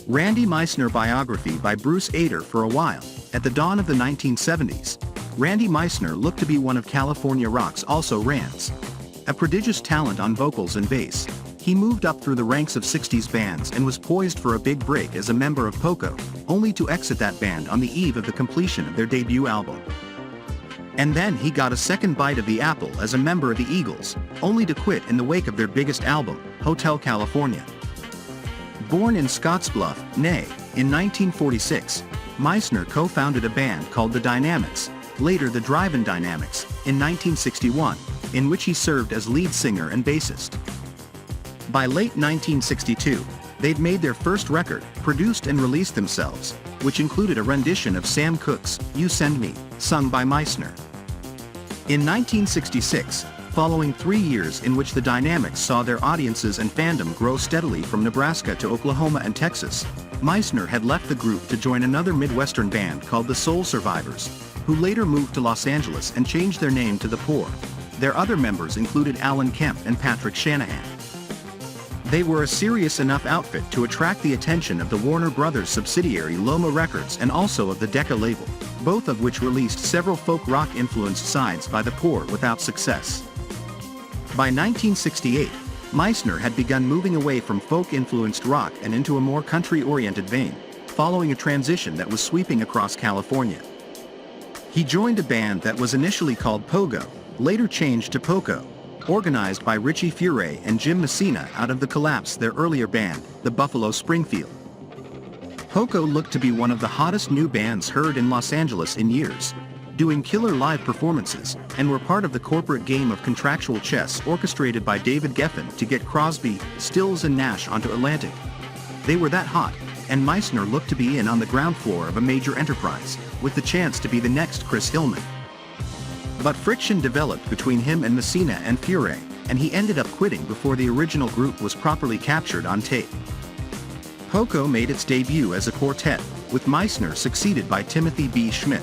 Randy Meisner Biography by Bruce Eder. For a while, at the dawn of the 1970s, Randy Meisner looked to be one of California rock's also-rans. A prodigious talent on vocals and bass, he moved up through the ranks of 60s bands and was poised for a big break as a member of Poco, only to exit that band on the eve of the completion of their debut album. And then he got a second bite of the apple as a member of the Eagles, only to quit in the wake of their biggest album, Hotel California. Born in Scottsbluff, NA, in 1946, Meisner co-founded a band called the Dynamics, later the Drivin Dynamics, in 1961, in which he served as lead singer and bassist. By late 1962, they'd made their first record, produced and released themselves, which included a rendition of Sam Cooke's You Send Me, sung by Meisner. In 1966, following 3 years in which the Dynamics saw their audiences and fandom grow steadily from Nebraska to Oklahoma and Texas, Meisner had left the group to join another Midwestern band called the Soul Survivors, who later moved to Los Angeles and changed their name to The Poor. Their other members included Alan Kemp and Patrick Shanahan. They were a serious enough outfit to attract the attention of the Warner Brothers subsidiary Loma Records and also of the Decca label, both of which released several folk rock-influenced sides by The Poor without success. By 1968, Meisner had begun moving away from folk-influenced rock and into a more country-oriented vein, following a transition that was sweeping across California. He joined a band that was initially called Pogo, later changed to Poco, organized by Richie Furay and Jim Messina out of the Collapse, their earlier band, the Buffalo Springfield. Poco looked to be one of the hottest new bands heard in Los Angeles in years, doing killer live performances, and were part of the corporate game of contractual chess orchestrated by David Geffen to get Crosby, Stills and Nash onto Atlantic. They were that hot, and Meisner looked to be in on the ground floor of a major enterprise, with the chance to be the next Chris Hillman. But friction developed between him and Messina and Furay, and he ended up quitting before the original group was properly captured on tape. Poco made its debut as a quartet, with Meisner succeeded by Timothy B. Schmidt.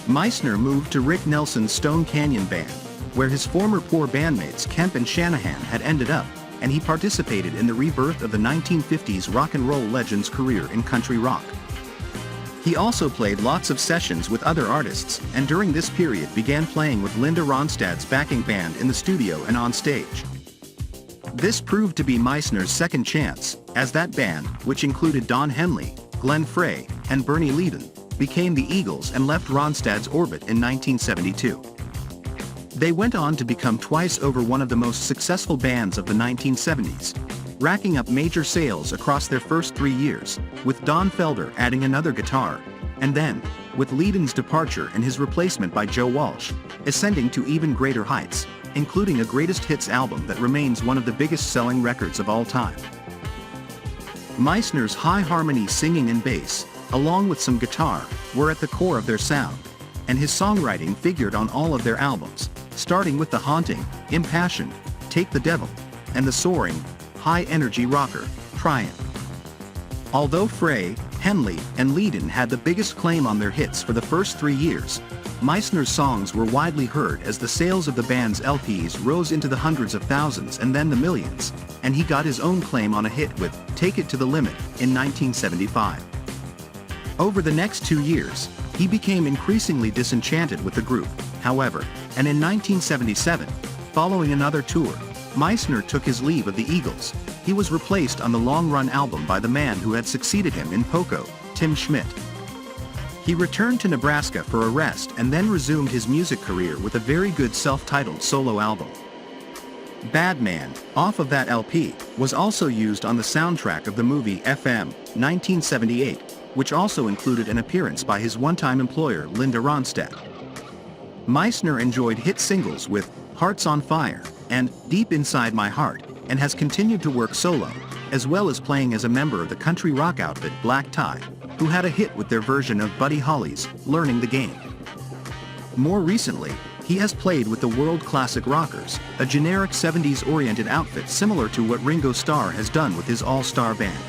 Meisner moved to Rick Nelson's Stone Canyon Band, where his former Poor bandmates Kemp and Shanahan had ended up, and he participated in the rebirth of the 1950s rock and roll legend's career in country rock. He also played lots of sessions with other artists, and during this period began playing with Linda Ronstadt's backing band in the studio and on stage. This proved to be Meisner's second chance, as that band, which included Don Henley, Glenn Frey, and Bernie Leadon, became the Eagles and left Ronstadt's orbit in 1972. They went on to become twice over one of the most successful bands of the 1970s, racking up major sales across their first 3 years, with Don Felder adding another guitar, and then, with Leadon's departure and his replacement by Joe Walsh, ascending to even greater heights, including a greatest hits album that remains one of the biggest-selling records of all time. Meisner's high harmony singing and bass, along with some guitar, were at the core of their sound, and his songwriting figured on all of their albums, starting with the haunting, impassioned, Take the Devil, and the soaring, high-energy rocker, Triumph. Although Frey, Henley, and Leadon had the biggest claim on their hits for the first 3 years, Meisner's songs were widely heard as the sales of the band's LPs rose into the hundreds of thousands and then the millions, and he got his own claim on a hit with Take It to the Limit in 1975. Over the next 2 years, he became increasingly disenchanted with the group, however, and in 1977, following another tour, Meisner took his leave of the Eagles. He was replaced on the long-run album by the man who had succeeded him in Poco, Tim Schmidt. He returned to Nebraska for a rest and then resumed his music career with a very good self-titled solo album. Bad Man, off of that LP, was also used on the soundtrack of the movie FM, 1978, which also included an appearance by his one-time employer Linda Ronstadt. Meisner enjoyed hit singles with Hearts on Fire and Deep Inside My Heart, and has continued to work solo, as well as playing as a member of the country rock outfit Black Tie, who had a hit with their version of Buddy Holly's Learning the Game. More recently, he has played with the World Classic Rockers, a generic 70s-oriented outfit similar to what Ringo Starr has done with his all-star band.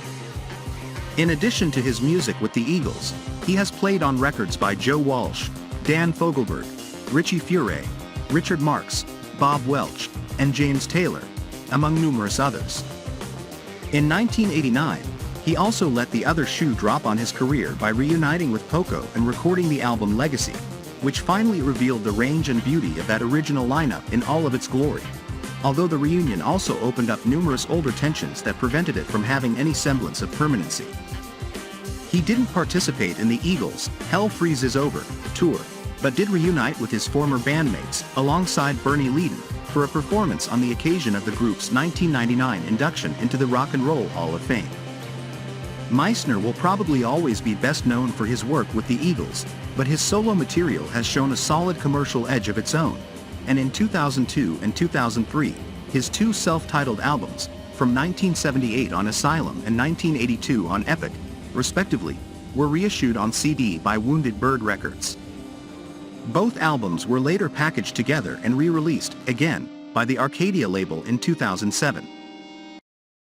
In addition to his music with the Eagles, he has played on records by Joe Walsh, Dan Fogelberg, Richie Furay, Richard Marx, Bob Welch, and James Taylor, among numerous others. In 1989, he also let the other shoe drop on his career by reuniting with Poco and recording the album Legacy, which finally revealed the range and beauty of that original lineup in all of its glory. Although the reunion also opened up numerous older tensions that prevented it from having any semblance of permanency. He didn't participate in the Eagles' Hell Freezes Over tour, but did reunite with his former bandmates, alongside Bernie Leadon, for a performance on the occasion of the group's 1999 induction into the Rock and Roll Hall of Fame. Meisner will probably always be best known for his work with the Eagles, but his solo material has shown a solid commercial edge of its own, and in 2002 and 2003, his two self-titled albums, from 1978 on Asylum and 1982 on Epic, respectively, were reissued on CD by Wounded Bird Records. Both albums were later packaged together and re-released, again, by the Arcadia label in 2007.